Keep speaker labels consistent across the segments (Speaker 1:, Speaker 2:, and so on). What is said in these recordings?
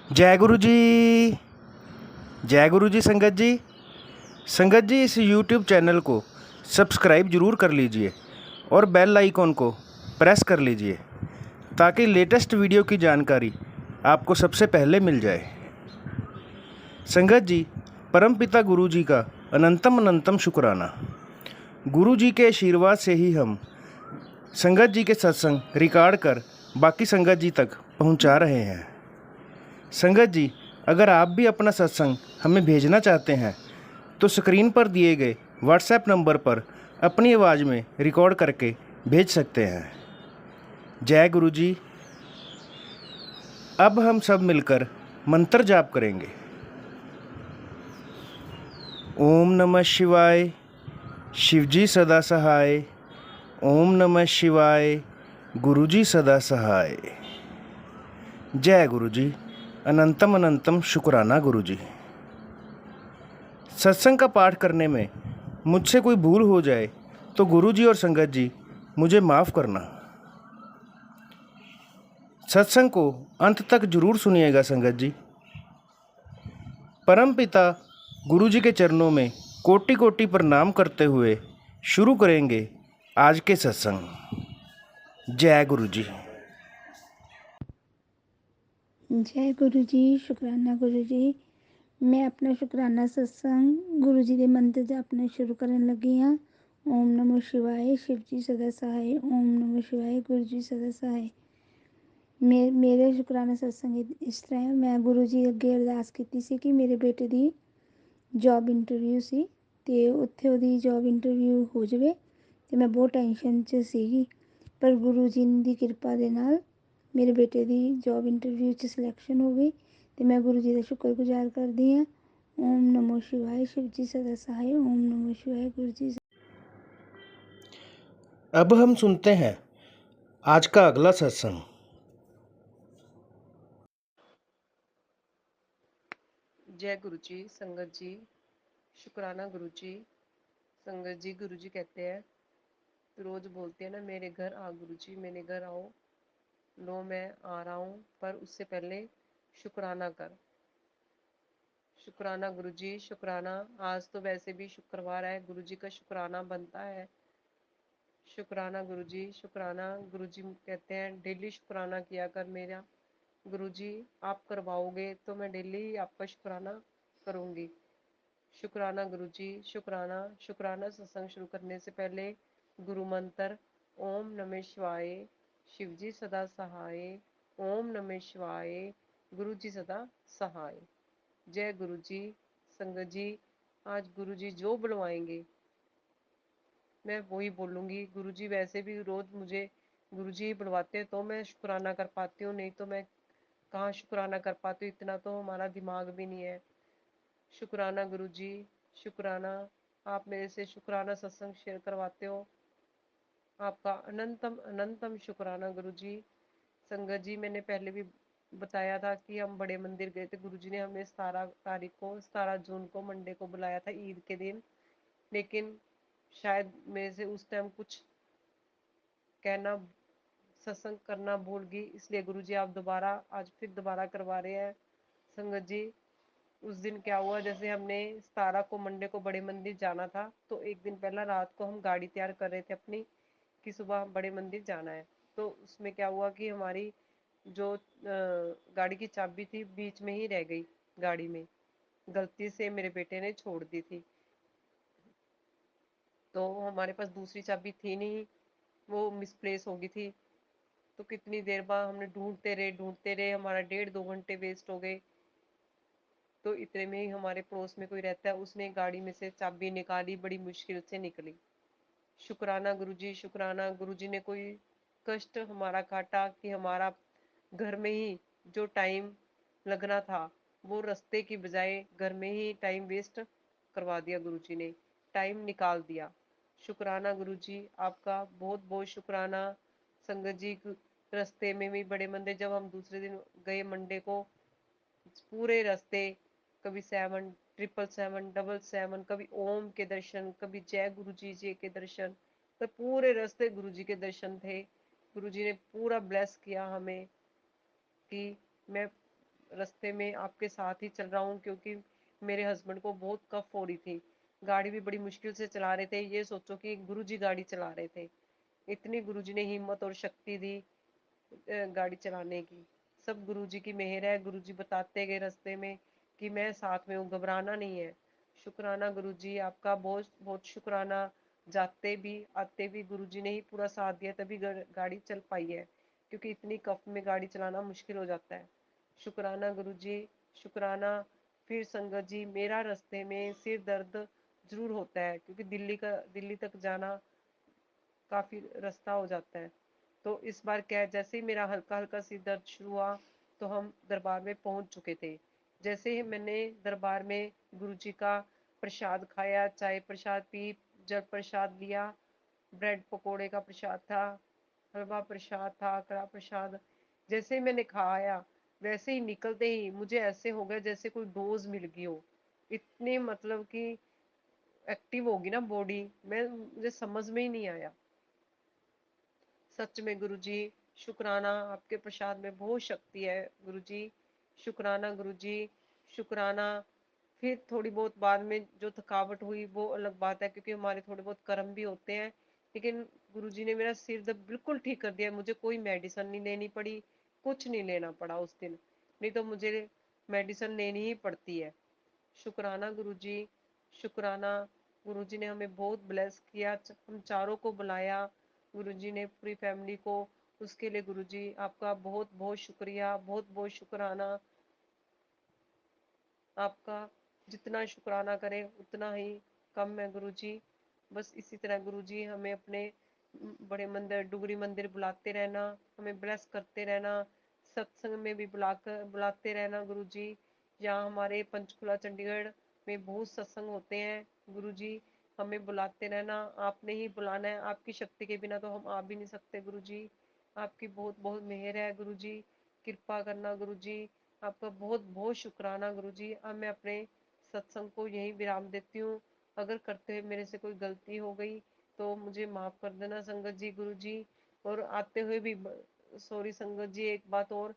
Speaker 1: जय गुरु जी। जय गुरु जी। संगत जी, संगत जी, इस YouTube चैनल को सब्सक्राइब जरूर कर लीजिए और बेल आइकॉन को प्रेस कर लीजिए ताकि लेटेस्ट वीडियो की जानकारी आपको सबसे पहले मिल जाए। संगत जी, परमपिता गुरु जी का अनंतम अनंतम शुक्राना। गुरु जी के आशीर्वाद से ही हम संगत जी के सत्संग रिकॉर्ड कर बाकी संगत जी तक पहुंचा रहे हैं। संगत जी, अगर आप भी अपना सत्संग हमें भेजना चाहते हैं तो स्क्रीन पर दिए गए व्हाट्सएप नंबर पर अपनी आवाज़ में रिकॉर्ड करके भेज सकते हैं। जय गुरु जी। अब हम सब मिलकर मंत्र जाप करेंगे। ओम नमः शिवाय, शिवजी सदा सहाय। ओम नमः शिवाय, गुरुजी सदा सहाय। जय गुरु जी। अनंतम अनंतम शुक्राना गुरु जी। सत्संग का पाठ करने में मुझसे कोई भूल हो जाए तो गुरु जी और संगत जी मुझे माफ़ करना। सत्संग को अंत तक जरूर सुनिएगा संगत जी। परम पिता गुरु जी के चरणों में कोटि कोटि प्रणाम करते हुए शुरू करेंगे आज के सत्संग। जय गुरु जी।
Speaker 2: जय गुरु जी। शुकराना गुरु जी। मैं अपना शुकराना सत्संग गुरु जी के मंत्र जाप ਨਾਲ शुरू ਕਰਨ ਲੱਗੀ ਹਾਂ। ओम नमो शिवाय, शिव जी सदा सहाय। ओम नमो शिवाय, गुरु जी सदा सहाय। ਮੇਰੇ ਸ਼ੁਕਰਾਨਾ ਸਤਸੰਗ ਇਸ ਤਰ੍ਹਾਂ ਹੈ। ਮੈਂ ਗੁਰੂ ਜੀ ਅੱਗੇ ਅਰਦਾਸ ਕੀਤੀ ਸੀ ਕਿ ਮੇਰੇ ਬੇਟੇ ਦੀ ਜੌਬ ਇੰਟਰਵਿਊ ਸੀ ਅਤੇ ਉੱਥੇ ਉਹਦੀ ਜੌਬ ਇੰਟਰਵਿਊ ਹੋ ਜਾਵੇ ਅਤੇ ਮੈਂ ਬਹੁਤ ਟੈਨਸ਼ਨ 'ਚ ਸੀਗੀ, ਪਰ ਗੁਰੂ ਜੀ ਦੀ ਕਿਰਪਾ ਦੇ ਨਾਲ ਮੇਰੇ ਬੇਟੇ ਦੀ ਜੌਬ ਇੰਟਰਵਿਊ 'ਚ ਸਿਲੈਕਸ਼ਨ ਹੋ ਗਈ ਅਤੇ ਮੈਂ ਗੁਰੂ ਜੀ ਦਾ ਸ਼ੁਕਰਗੁਜ਼ਾਰ ਕਰਦੀ ਹਾਂ। ओम नमो शिवाय, शिव जी सदा सहाय। ओम नमो शिवाय, गुरु जी।
Speaker 1: अब हम सुनते हैं आज का अगला सत्संग।
Speaker 3: जय गुरु जी। संगत जी, शुक्राना गुरु जी। संगत जी, गुरु जी कहते हैं, तो रोज बोलते हैं ना, मेरे घर आ गुरु जी, मेरे घर आओ। लो मैं आ रहा हूँ, पर उससे पहले शुक्राना कर। शुक्राना गुरु जी, शुक्राना। आज तो वैसे भी शुक्रवार है, गुरु जी का शुक्राना बनता है। शुक्राना गुरु जी, शुक्राना। गुरु जी कहते हैं डेली शुक्राना किया कर मेरा। गुरु जी आप करवाओगे तो मैं डेली आपका शुक्राना करूँगी। शुक्राना गुरु जी, शुक्राना। शुक्राना सत्संग शुरू करने से पहले गुरु मंत्र ओम नमः शिवाय, शिव जी सदा सहाय। ओम नमः शिवाय, गुरु जी सदा सहाय। जय गुरु जी। संगत जी, आज गुरु जी जो बुलवाएंगे मैं वही बोलूँगी। गुरु जी वैसे भी रोज़ मुझे गुरु जी बुलवाते हैं तो मैं शुक्राना कर पाती हूँ, नहीं तो मैं कहाँ शुक्राना कर पाती हूँ। इतना तो हमारा दिमाग भी नहीं है। शुक्राना गुरु जी, शुक्राना। आप मेरे से शुक्राना सत्संग शेयर करवाते हो, आपका अनंतम अनंतम शुक्राना गुरु जी। संगत जी, मैंने पहले भी बताया था कि हम बड़े मंदिर गए थे। गुरु जी ने हमें 17 तारीख को, 17 जून को, मंडे को बुलाया था, ईद के दिन। लेकिन शायद मेरे से उस टाइम कुछ कहना, सत्संग करना भूल गई, इसलिए गुरु जी आप दोबारा आज फिर दोबारा करवा रहे हैं। संगत जी, उस दिन क्या हुआ, जैसे हमने 17 को मंडे को बड़े मंदिर जाना था, तो एक दिन पहला रात को हम गाड़ी तैयार कर रहे थे अपनी कि सुबह बड़े मंदिर जाना है। तो उसमें क्या हुआ कि हमारी जो गाड़ी की चाबी थी बीच में ही रह गई गाड़ी में, गलती से मेरे बेटे ने छोड़ दी थी। तो हमारे पास दूसरी चाबी थी नहीं, वो मिसप्लेस हो गई थी। तो कितनी देर बाद हमने ढूंढते रहे, हमारा 1.5-2 घंटे वेस्ट हो गए। तो इतने में ही हमारे पड़ोस में कोई रहता है, उसने गाड़ी में से चाबी निकाली, बड़ी मुश्किल से निकली। शुक्राना गुरुजी, शुक्राना। गुरुजी ने कोई कष्ट हमारा काटा कि हमारा घर में ही जो टाइम लगना था वो रास्ते की बजाय घर में ही टाइम वेस्ट करवा दिया। गुरुजी ने टाइम निकाल दिया। शुक्राना गुरुजी, आपका बहुत बहुत शुक्राना। संगत जी, रास्ते में भी बड़े मंदिर जब हम दूसरे दिन गए मंडे को, पूरे रास्ते कभी 777, 777, कभी ओम के दर्शन, कभी जय गुरु जी के दर्शन, तो पूरे रास्ते गुरु जी के दर्शन थे। गुरु जी ने पूरा ब्लेस किया हमें कि मैं रास्ते में आपके साथ ही चल रहा हूँ, क्योंकि मेरे हस्बैंड को बहुत कफ हो रही थी। गाड़ी भी बड़ी मुश्किल से चला रहे थे। ये सोचो कि गुरुजी गाड़ी चला रहे थे। इतनी गुरुजी ने हिम्मत और शक्ति दी गाड़ी चलाने की। सब गुरुजी की मेहर है। गुरुजी बताते गए रास्ते में कि मैं साथ में हूँ, घबराना नहीं है। शुक्राना गुरुजी, आपका बहुत बहुत शुक्राना। जाते भी आते भी गुरुजी ने ही पूरा साथ दिया, तभी गाड़ी चल पाई है, क्योंकि इतनी कफ में गाड़ी चलाना मुश्किल हो जाता है। शुक्राना गुरुजी, शुक्राना। फिर संगत जी, मेरा रास्ते में सिर दर्द जरूर होता है, क्योंकि दिल्ली तक जाना काफी रास्ता हो जाता है। तो इस बार क्या है, जैसे ही मेरा हल्का हल्का सिर दर्द शुरू हुआ तो हम दरबार में पहुंच चुके थे। जैसे ही मैंने दरबार में गुरुजी का प्रसाद खाया, चाय प्रसाद पी, जल प्रसाद लिया, ब्रेड पकोड़े का प्रसाद था, हलवा प्रसाद था, कड़ा प्रसाद, जैसे ही मैंने खाया वैसे ही निकलते ही मुझे ऐसे हो गया जैसे कोई डोज मिल गई हो। इतनी मतलब कि एक्टिव होगी ना बॉडी, मुझे समझ में ही नहीं आया। सच में गुरुजी शुक्राना, आपके प्रसाद में बहुत शक्ति है गुरुजी। शुक्राना गुरुजी, शुक्राना। फिर थोड़ी बहुत बाद में जो थकावट हुई वो अलग बात है, क्योंकि हमारे थोड़े बहुत कर्म भी होते हैं। लेकिन गुरुजी ने मेरा सिर दर्द बिल्कुल ठीक कर दिया। मुझे कोई मेडिसिन नहीं लेनी पड़ी, कुछ नहीं लेना पड़ा उस दिन। नहीं तो मुझे मेडिसिन लेनी ही पड़ती है। शुक्राना गुरुजी, शुक्राना। गुरुजी ने हमें बहुत ब्लेस किया, हम चारों को बुलाया गुरुजी ने, पूरी फैमिली को। उसके लिए गुरुजी आपका बहुत बहुत शुक्रिया, बहुत बहुत शुक्राना। आपका जितना शुक्राना करें उतना ही कम है गुरुजी। बस इसी तरह गुरुजी हमें अपने बड़े मंदिर, डुगरी मंदिर बुलाते रहना, हमें ब्लेस करते रहना, सत्संग में भी बुलाते रहना गुरुजी। यहाँ हमारे पंचकुला चंडीगढ़ में बहुत सत्संग होते हैं गुरुजी, हमें बुलाते रहना। आपने ही बुलाना है, आपकी शक्ति के बिना तो हम आ भी नहीं सकते गुरुजी। आपकी बहुत बहुत मेहर है गुरुजी, कृपा करना गुरुजी। आपका बहुत बहुत शुक्राना गुरुजी। अब मैं अपने सत्संग को यहीं विराम देती हूँ। अगर करते हुए मेरे से कोई गलती हो गई तो मुझे माफ कर देना संगत जी गुरुजी। और आते हुए भी सॉरी संगत जी, एक बात और,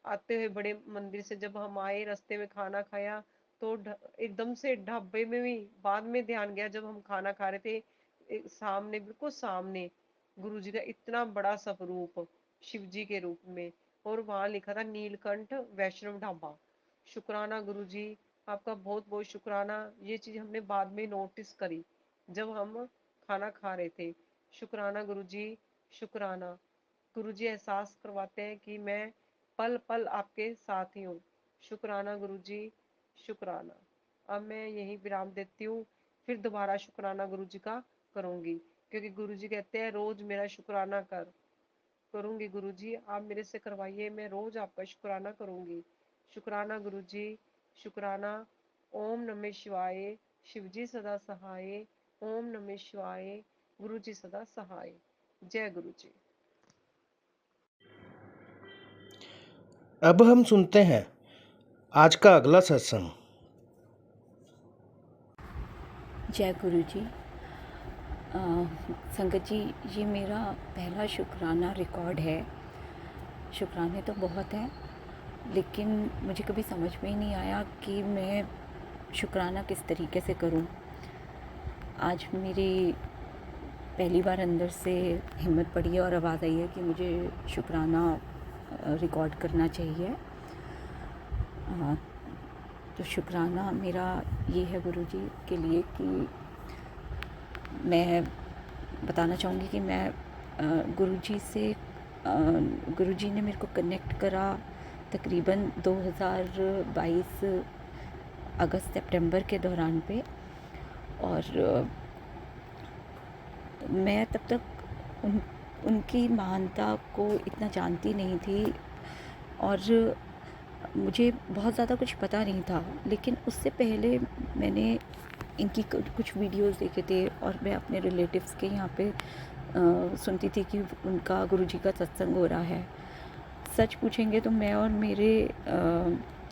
Speaker 3: आते हुए बड़े मंदिर से जब हम आए, रास्ते में खाना खाया तो एकदम से ढाबे में भी बाद में ध्यान गया, जब हम खाना खा रहे थे सामने, बिल्कुल सामने गुरुजी का इतना बड़ा स्वरूप शिव जी के रूप में, और वहां लिखा था नीलकंठ वैष्णव ढाबा। शुक्राना गुरुजी, आपका बहुत बहुत शुक्राना। ये चीज हमने बाद में नोटिस करी जब हम खाना खा रहे थे। शुक्राना गुरुजी, शुक्राना। गुरुजी एहसास करवाते हैं कि मैं पल पल आपके साथ ही हूँ। शुक्राना गुरुजी, शुक्राना। अब मैं यही विराम देती हूँ, फिर दोबारा शुक्राना गुरुजी का करूंगी, क्योंकि गुरुजी कहते हैं रोज मेरा शुक्राना करूंगी गुरुजी, आप मेरे से करवाइए, मैं रोज आपका शुक्राना करूंगी। शुक्राना गुरुजी, शुक्राना। ओम नमः शिवाय, शिवजी सदा सहाय। ओम नमः शिवाय, गुरुजी सदा सहाय। जय गुरुजी।
Speaker 1: अब हम सुनते हैं आज का अगला सत्संग।
Speaker 4: जय गुरु जी। संगत जी, ये मेरा पहला शुक्राना रिकॉर्ड है। शुक्राने तो बहुत हैं, लेकिन मुझे कभी समझ में ही नहीं आया कि मैं शुक्राना किस तरीके से करूं। आज मेरी पहली बार अंदर से हिम्मत पड़ी है और आवाज़ आई है कि मुझे शुक्राना रिकॉर्ड करना चाहिए। तो शुक्राना मेरा ये है गुरु जी के लिए कि मैं बताना चाहूँगी कि मैं गुरुजी ने मेरे को कनेक्ट करा तकरीबन 2022 अगस्त सितंबर के दौरान पे। और मैं तब तक उनकी महानता को इतना जानती नहीं थी और मुझे बहुत ज़्यादा कुछ पता नहीं था। लेकिन उससे पहले मैंने इनकी कुछ वीडियोस देखे थे और मैं अपने रिलेटिव्स के यहाँ पे सुनती थी कि उनका गुरुजी का सत्संग हो रहा है। सच पूछेंगे तो मैं और मेरे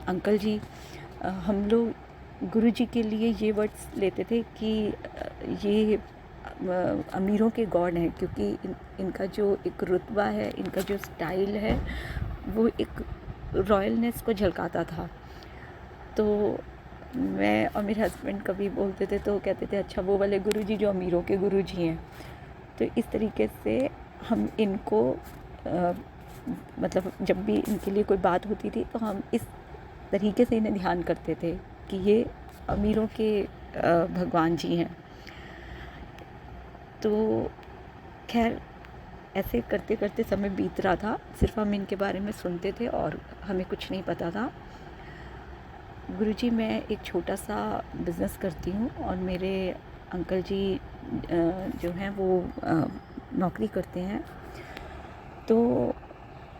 Speaker 4: अंकल जी हम लोग गुरुजी के लिए ये वर्ड्स लेते थे कि ये अमीरों के गॉड हैं, क्योंकि इनका जो एक रुतबा है, इनका जो स्टाइल है, वो एक रॉयलनेस को झलकाता था। तो मैं और मेरे हस्बैंड कभी बोलते थे तो कहते थे अच्छा वो वाले गुरुजी जो अमीरों के गुरुजी हैं। तो इस तरीके से हम इनको मतलब जब भी इनके लिए कोई बात होती थी तो हम इस तरीके से इन्हें ध्यान करते थे कि ये अमीरों के भगवान जी हैं। तो खैर ऐसे करते करते समय बीत रहा था, सिर्फ हम इनके बारे में सुनते थे और हमें कुछ नहीं पता था। गुरुजी मैं एक छोटा सा बिज़नेस करती हूँ और मेरे अंकल जी जो हैं वो नौकरी करते हैं। तो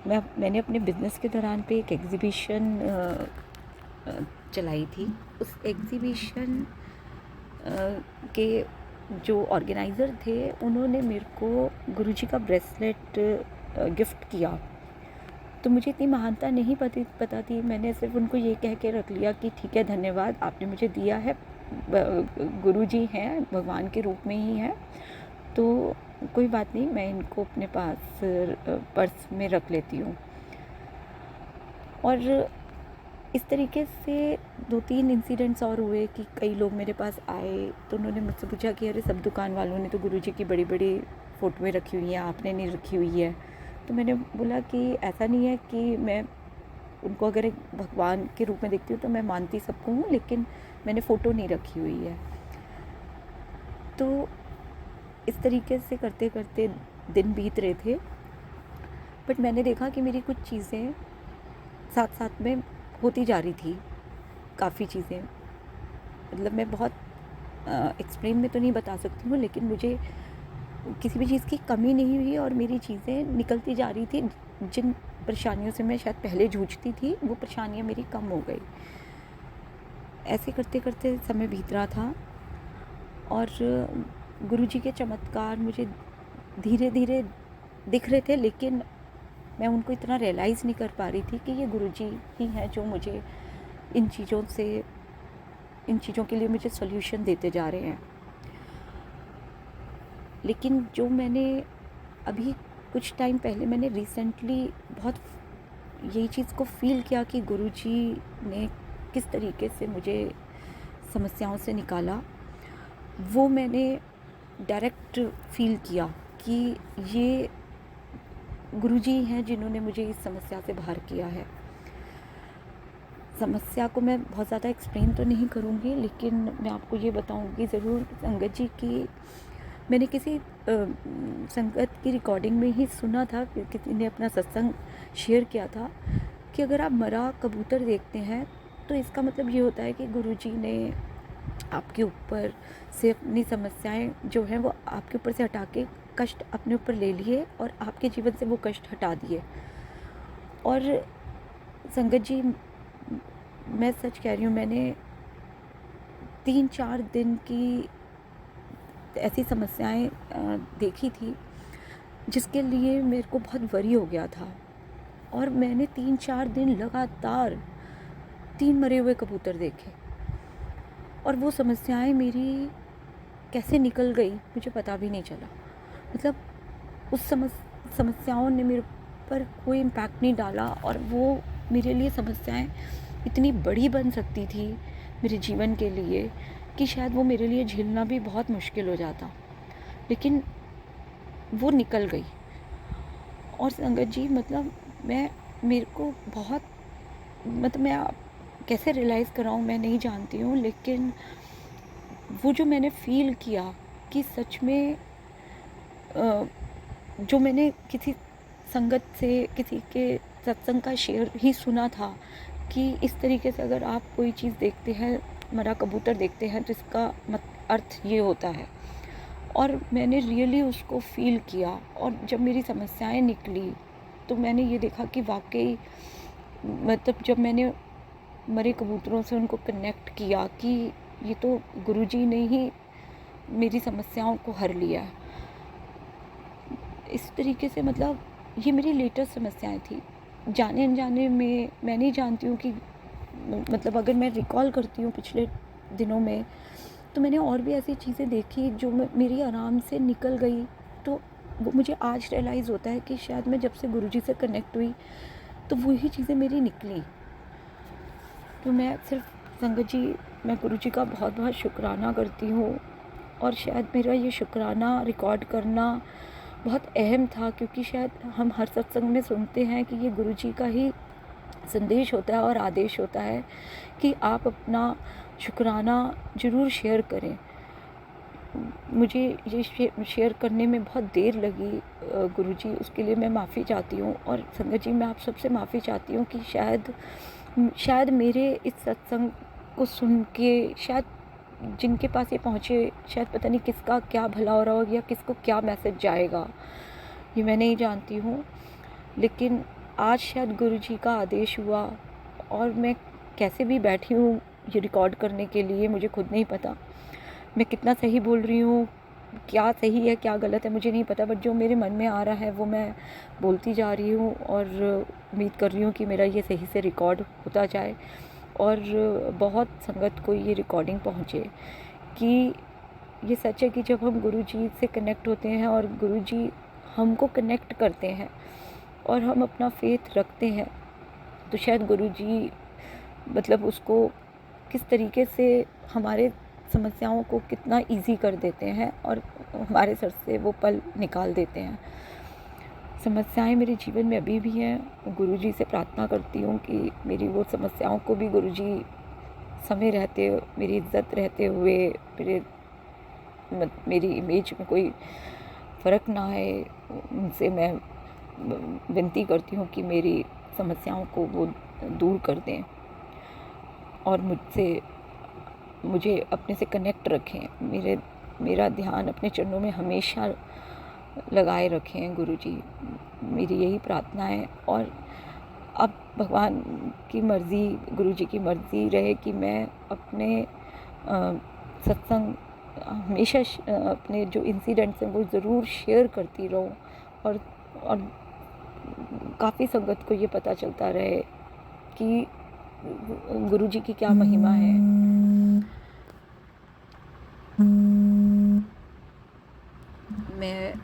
Speaker 4: मैंने अपने बिज़नेस के दौरान पे एक एग्ज़िबिशन चलाई थी। उस एग्ज़िबिशन के जो ऑर्गेनाइज़र थे उन्होंने मेरे को गुरुजी का ब्रेसलेट गिफ्ट किया। तो मुझे इतनी महानता नहीं पता थी। मैंने सिर्फ उनको ये कह के रख लिया कि ठीक है धन्यवाद, आपने मुझे दिया है, गुरुजी हैं, भगवान के रूप में ही हैं, तो कोई बात नहीं, मैं इनको अपने पास पर्स में रख लेती हूँ। और इस तरीके से 2-3 इंसिडेंट्स और हुए कि कई लोग मेरे पास आए तो उन्होंने मुझसे पूछा कि अरे सब दुकान वालों ने तो गुरुजी की बड़ी बड़ी फ़ोटोएँ रखी हुई हैं, आपने नहीं रखी हुई है। तो मैंने बोला कि ऐसा नहीं है कि मैं उनको अगर एक भगवान के रूप में देखती हूँ तो मैं मानती सबको हूँ, लेकिन मैंने फ़ोटो नहीं रखी हुई है। तो इस तरीके से करते करते दिन बीत रहे थे, बट मैंने देखा कि मेरी कुछ चीज़ें साथ साथ में होती जा रही थी, काफ़ी चीज़ें। मतलब मैं बहुत एक्सप्लेन में तो नहीं बता सकती हूँ, लेकिन मुझे किसी भी चीज़ की कमी नहीं हुई और मेरी चीज़ें निकलती जा रही थी। जिन परेशानियों से मैं शायद पहले जूझती थी वो परेशानियाँ मेरी कम हो गई। ऐसे करते करते समय बीत रहा था और गुरुजी के चमत्कार मुझे धीरे धीरे दिख रहे थे, लेकिन मैं उनको इतना रियलाइज़ नहीं कर पा रही थी कि ये गुरुजी ही हैं जो मुझे इन चीज़ों के लिए मुझे सॉल्यूशन देते जा रहे हैं। लेकिन जो मैंने अभी कुछ टाइम पहले मैंने रिसेंटली बहुत यही चीज़ को फ़ील किया कि गुरुजी ने किस तरीके से मुझे समस्याओं से निकाला, वो मैंने डायरेक्ट फ़ील किया कि ये गुरुजी हैं जिन्होंने मुझे इस समस्या से बाहर किया है। समस्या को मैं बहुत ज़्यादा एक्सप्लेन तो नहीं करूँगी, लेकिन मैं आपको ये बताऊँगी ज़रूर संगत जी कि मैंने किसी संगत की रिकॉर्डिंग में ही सुना था कि किसी ने अपना सत्संग शेयर किया था कि अगर आप मरा कबूतर देखते हैं तो इसका मतलब ये होता है कि गुरुजी ने आपके ऊपर से अपनी समस्याएं जो हैं वो आपके ऊपर से हटा के कष्ट अपने ऊपर ले लिए और आपके जीवन से वो कष्ट हटा दिए। और संगत जी मैं सच कह रही हूँ, मैंने 3-4 दिन की ऐसी समस्याएं देखी थी जिसके लिए मेरे को बहुत वरी हो गया था। और मैंने 3-4 दिन लगातार 3 मरे हुए कबूतर देखे और वो समस्याएं मेरी कैसे निकल गई मुझे पता भी नहीं चला। मतलब उस समस्याओं ने मेरे पर कोई इम्पैक्ट नहीं डाला और वो मेरे लिए समस्याएं इतनी बड़ी बन सकती थी मेरे जीवन के लिए कि शायद वो मेरे लिए झेलना भी बहुत मुश्किल हो जाता, लेकिन वो निकल गई। और संगत जी मतलब मेरे को बहुत मतलब मैं कैसे रियलाइज़ कराऊँ मैं नहीं जानती हूँ, लेकिन वो जो मैंने फ़ील किया कि सच में जो मैंने किसी संगत से किसी के सत्संग का शेयर ही सुना था कि इस तरीके से अगर आप कोई चीज़ देखते हैं, मरा कबूतर देखते हैं तो इसका अर्थ ये होता है। और मैंने रियली उसको फ़ील किया और जब मेरी समस्याएं निकली तो मैंने ये देखा कि वाकई मतलब जब मैंने मरे कबूतरों से उनको कनेक्ट किया कि ये तो गुरुजी ने ही मेरी समस्याओं को हर लिया है। इस तरीके से मतलब ये मेरी लेटेस्ट समस्याएं थी। जाने अनजाने में मैं नहीं जानती हूँ कि मतलब अगर मैं रिकॉल करती हूँ पिछले दिनों में तो मैंने और भी ऐसी चीज़ें देखी जो मेरी आराम से निकल गई। तो वो मुझे आज रियलाइज़ होता है कि शायद मैं जब से गुरुजी से कनेक्ट हुई तो वही चीज़ें मेरी निकली। तो मैं सिर्फ संगत जी, मैं गुरुजी का बहुत बहुत शुक्राना करती हूँ। और शायद मेरा ये शुक्राना रिकॉर्ड करना बहुत अहम था, क्योंकि शायद हम हर सत्संग में सुनते हैं कि ये गुरुजी का ही संदेश होता है और आदेश होता है कि आप अपना शुक्राना ज़रूर शेयर करें। मुझे ये शेयर करने में बहुत देर लगी गुरुजी, उसके लिए मैं माफ़ी चाहती हूँ। और संगत जी, मैं आप सबसे माफ़ी चाहती हूँ कि शायद मेरे इस सत्संग को सुन के शायद जिनके पास ये पहुँचे, शायद पता नहीं किसका क्या भला हो रहा हो या किसको क्या मैसेज जाएगा, ये मैं नहीं जानती हूँ। लेकिन आज शायद गुरुजी का आदेश हुआ और मैं कैसे भी बैठी हूँ ये रिकॉर्ड करने के लिए, मुझे खुद नहीं पता मैं कितना सही बोल रही हूँ, क्या सही है क्या गलत है मुझे नहीं पता, बट जो मेरे मन में आ रहा है वो मैं बोलती जा रही हूँ। और उम्मीद कर रही हूँ कि मेरा ये सही से रिकॉर्ड होता जाए और बहुत संगत को ये रिकॉर्डिंग पहुँचे। कि ये सच है कि जब हम गुरुजी से कनेक्ट होते हैं और गुरुजी हमको कनेक्ट करते हैं और हम अपना फेथ रखते हैं, तो शायद गुरुजी मतलब उसको किस तरीके से हमारे समस्याओं को कितना इजी कर देते हैं और हमारे सर से वो पल निकाल देते हैं। समस्याएं मेरे जीवन में अभी भी हैं। गुरुजी से प्रार्थना करती हूँ कि मेरी वो समस्याओं को भी गुरुजी समय रहते, मेरी इज्जत रहते हुए, मेरी इमेज में कोई फ़र्क ना आए, उनसे मैं विनती करती हूँ कि मेरी समस्याओं को वो दूर कर दें और मुझे अपने से कनेक्ट रखें, मेरा ध्यान अपने चरणों में हमेशा लगाए रखें गुरुजी। मेरी यही प्रार्थना है। और अब भगवान की मर्ज़ी, गुरुजी की मर्ज़ी रहे कि मैं अपने सत्संग हमेशा अपने जो इंसिडेंट्स हैं वो ज़रूर शेयर करती रहूं और काफ़ी संगत को ये पता चलता रहे कि गुरुजी की क्या महिमा है। मैं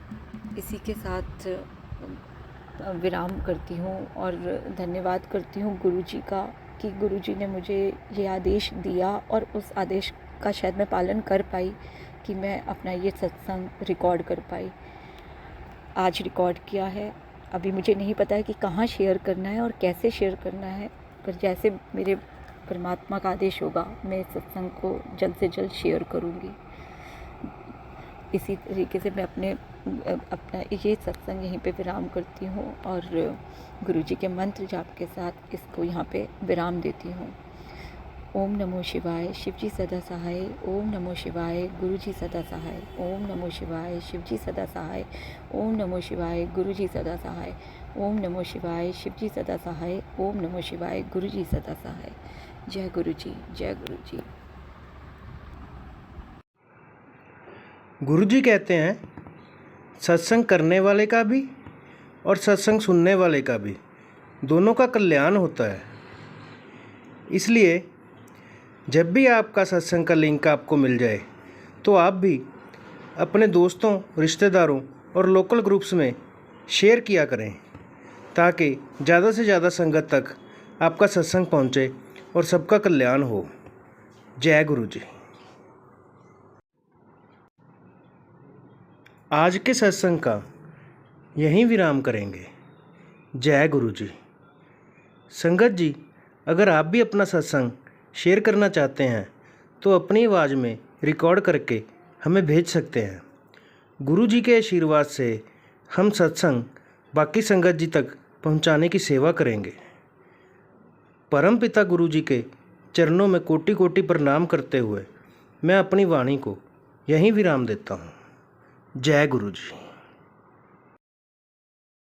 Speaker 4: इसी के साथ विराम करती हूँ और धन्यवाद करती हूँ गुरुजी का कि गुरुजी ने मुझे ये आदेश दिया और उस आदेश का शायद मैं पालन कर पाई कि मैं अपना ये सत्संग रिकॉर्ड कर पाई। आज रिकॉर्ड किया है, अभी मुझे नहीं पता है कि कहाँ शेयर करना है और कैसे शेयर करना है, पर जैसे मेरे परमात्मा का आदेश होगा मैं इस सत्संग को जल्द से जल्द शेयर करूँगी। इसी तरीके से मैं अपना ये सत्संग यहीं पे विराम करती हूँ और गुरुजी के मंत्र जाप के साथ इसको यहाँ पे विराम देती हूँ। ओम नमो शिवाय, शिवजी सदा सहाय। ओम नमो शिवाय, गुरुजी सदा सहाय। ओम नमो शिवाय, शिवजी सदा सहाय। ओम नमो शिवाय, गुरुजी सदा सहाय। ओम नमो शिवाय, शिवजी सदा सहाय। ओम नमो शिवाय, गुरुजी सदा सहाय। जय गुरुजी, जय गुरुजी।
Speaker 1: गुरुजी कहते हैं सत्संग करने वाले का भी और सत्संग सुनने वाले का भी दोनों का कल्याण होता है। इसलिए जब भी आपका सत्संग का लिंक आपको मिल जाए तो आप भी अपने दोस्तों, रिश्तेदारों और लोकल ग्रुप्स में शेयर किया करें ताकि ज़्यादा से ज़्यादा संगत तक आपका सत्संग पहुँचे और सबका कल्याण हो। जय गुरुजी। आज के सत्संग का यहीं विराम करेंगे। जय गुरुजी। संगत जी, अगर आप भी अपना सत्संग शेयर करना चाहते हैं तो अपनी आवाज़ में रिकॉर्ड करके हमें भेज सकते हैं। गुरुजी के आशीर्वाद से हम सत्संग बाकी संगत जी तक पहुंचाने की सेवा करेंगे। परम पिता गुरुजी के चरणों में कोटि कोटि प्रणाम करते हुए मैं अपनी वाणी को यहीं विराम देता हूँ। जय गुरुजी।